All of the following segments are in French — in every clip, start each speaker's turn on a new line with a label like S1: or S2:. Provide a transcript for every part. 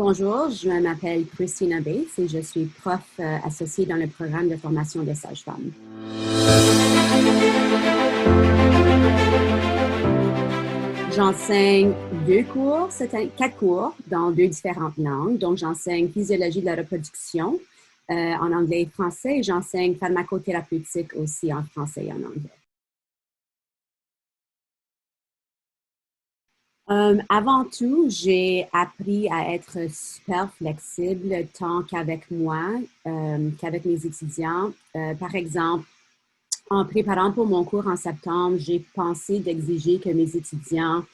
S1: Bonjour, je m'appelle Christina Bates et je suis prof associée dans le programme de formation de sages-femmes. J'enseigne quatre cours dans deux différentes langues. Donc, j'enseigne physiologie de la reproduction en anglais et français et j'enseigne pharmacothérapeutique aussi en français et en anglais. Avant tout, j'ai appris à être super flexible tant qu'avec moi, qu'avec mes étudiants. Par exemple, en préparant pour mon cours en septembre, j'ai pensé d'exiger que mes étudiants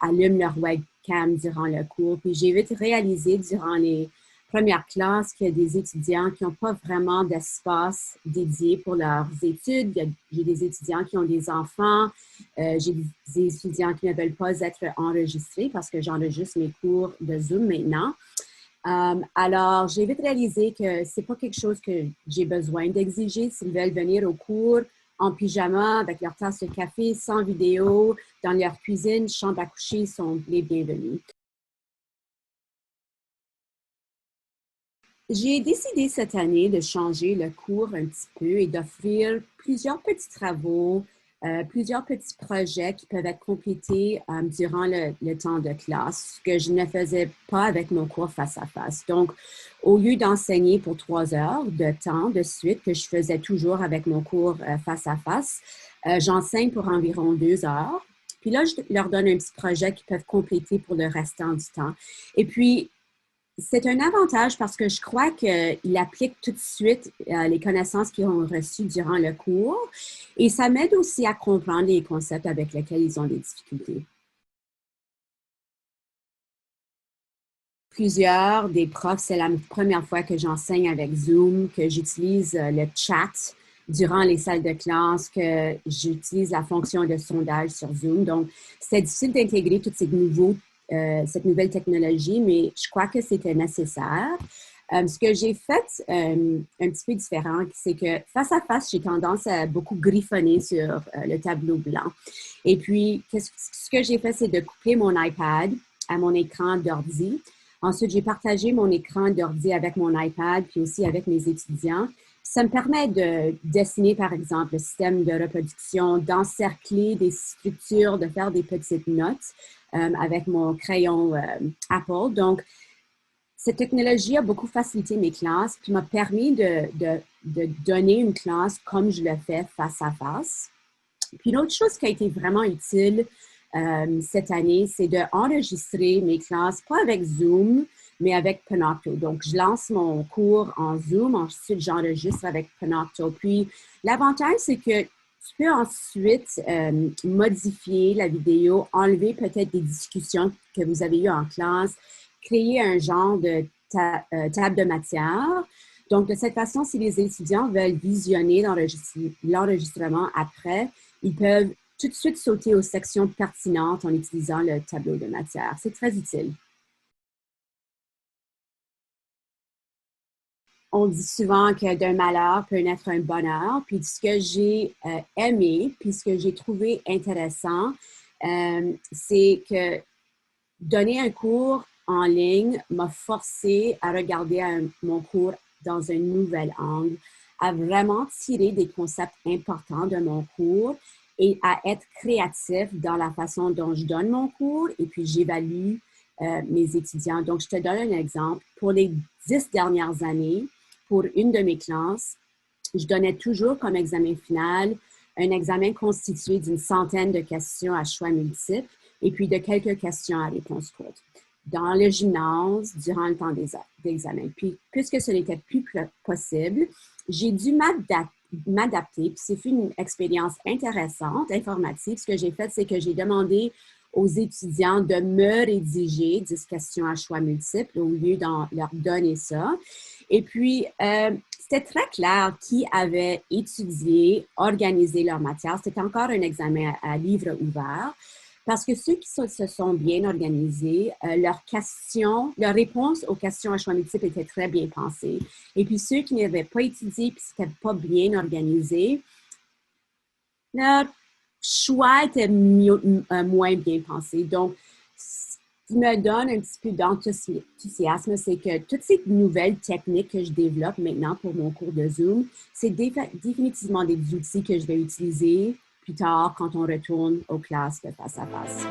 S1: allument leur webcam durant le cours. Puis j'ai vite réalisé durant les premières classes qu'il y a des étudiants qui n'ont pas vraiment d'espace dédié pour leurs études. J'ai des étudiants qui ont des enfants. J'ai des étudiants qui ne veulent pas être enregistrés parce que j'enregistre mes cours de Zoom maintenant. Alors, j'ai vite réalisé que c'est pas quelque chose que j'ai besoin d'exiger. S'ils veulent venir au cours en pyjama, avec leur tasse de café, sans vidéo, dans leur cuisine, chambre à coucher, sont les bienvenus. J'ai décidé cette année de changer le cours un petit peu et d'offrir plusieurs petits travaux, plusieurs petits projets qui peuvent être complétés durant le temps de classe, ce que je ne faisais pas avec mon cours face à face. Donc, au lieu d'enseigner pour 3 heures de temps de suite, que je faisais toujours avec mon cours face à face, j'enseigne pour environ 2 heures. Puis là, je leur donne un petit projet qu'ils peuvent compléter pour le restant du temps. Et puis, c'est un avantage parce que je crois qu'ils appliquent tout de suite les connaissances qu'ils ont reçues durant le cours et ça m'aide aussi à comprendre les concepts avec lesquels ils ont des difficultés. Plusieurs des profs, c'est la première fois que j'enseigne avec Zoom, que j'utilise le chat durant les salles de classe, que j'utilise la fonction de sondage sur Zoom. Donc, c'est difficile d'intégrer toutes cette nouvelle technologie, mais je crois que c'était nécessaire. Ce que j'ai fait un petit peu différent, c'est que face à face, j'ai tendance à beaucoup griffonner sur le tableau blanc. Et puis, ce que j'ai fait, c'est de couper mon iPad à mon écran d'ordi. Ensuite, j'ai partagé mon écran d'ordi avec mon iPad, puis aussi avec mes étudiants. Ça me permet de dessiner, par exemple, le système de reproduction, d'encercler des structures, de faire des petites notes avec mon crayon Apple. Donc, cette technologie a beaucoup facilité mes classes, puis m'a permis de donner une classe comme je le fais face à face. Puis une autre chose qui a été vraiment utile cette année, c'est d'enregistrer mes classes, pas avec Zoom, mais avec Panocto. Donc, je lance mon cours en Zoom, ensuite j'enregistre avec Panocto. Puis, l'avantage, c'est que tu peux ensuite modifier la vidéo, enlever peut-être des discussions que vous avez eues en classe, créer un genre de table de matière. Donc, de cette façon, si les étudiants veulent visionner l'enregistrement après, ils peuvent tout de suite sauter aux sections pertinentes en utilisant le tableau de matière. C'est très utile. On dit souvent que d'un malheur peut naître un bonheur. Puis ce que j'ai aimé, puis ce que j'ai trouvé intéressant, c'est que donner un cours en ligne m'a forcé à regarder mon cours dans un nouvel angle, à vraiment tirer des concepts importants de mon cours et à être créatif dans la façon dont je donne mon cours et puis j'évalue mes étudiants. Donc, je te donne un exemple. Pour les 10 dernières années, pour une de mes classes, je donnais toujours comme examen final un examen constitué d'une centaine de questions à choix multiples et puis de quelques questions à réponse courte dans le gymnase durant le temps d'examen. Puis, puisque ce n'était plus possible, j'ai dû m'adapter. Puis, c'est une expérience intéressante, informative. Ce que j'ai fait, c'est que j'ai demandé aux étudiants de me rédiger 10 questions à choix multiples au lieu de leur donner ça. Et puis, c'était très clair qui avait étudié, organisé leur matière. C'était encore un examen à livre ouvert. Parce que ceux qui se sont bien organisés, leurs réponses aux questions à choix multiples étaient très bien pensées. Et puis ceux qui n'avaient pas étudié et qui n'étaient pas bien organisés, leur choix était moins bien pensé. Donc, qui me donne un petit peu d'enthousiasme, c'est que toutes ces nouvelles techniques que je développe maintenant pour mon cours de Zoom, c'est définitivement des outils que je vais utiliser plus tard quand on retourne aux classes de face à face.